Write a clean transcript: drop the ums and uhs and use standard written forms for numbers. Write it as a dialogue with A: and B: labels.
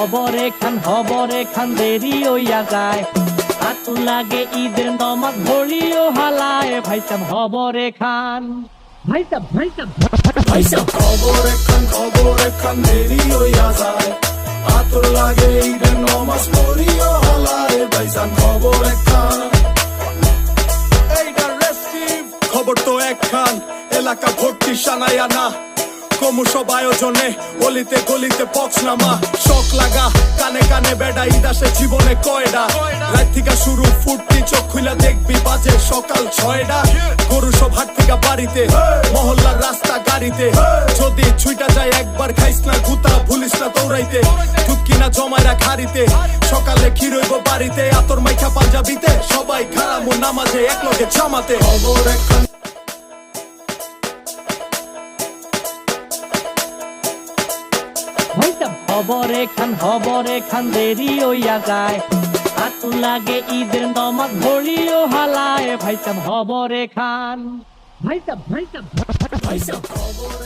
A: হবরে খান দেরি হইয়া যায়, আতুল লাগে ঈদের নমাজ ঘড়িও হালায়, ভাইসাব হবরে খান, ভাইসাব
B: খবরে খান দেরি হইয়া যায়, আতুল লাগে ঈদের নমাজ পড়িও হালায়, ভাইসান খবরে খান। এইটা রেস্টিভ খবর তো একখান, এলাকা ভর্তি সানায়া না, ক্রমসব আয়োজনে গলিতে গলিতে পক্স নামা, শখ লাগা কানে কানে বেড়া, ঈদ আসে জীবনে কয়ডা, রাত থেকে শুরু ফুর্তি, চোখ খুলে দেখবি বাজে সকাল 6টা, গরু সব হাট থেকে বাড়িতে, মহল্লার রাস্তা গাড়িতে, যদি ছুইটা যায় একবার খাইস না গুতা, ভুলিস না দৌড়াইতে, দুধ কিনা জমায় রাখ হাড়িতে, সকালে ক্ষীর হইব বাড়িতে, আতর মাইখা পাঞ্জাবিতে, সবাই খারামো নামাজে একলগে জামাতে। খবর একখান
A: হবরে খান দেরি হইয়া যায়, আতুল লাগে ঈদের নমাজ ঘড়িও হালায়, ভাইসাব হবরে খান,
B: খবর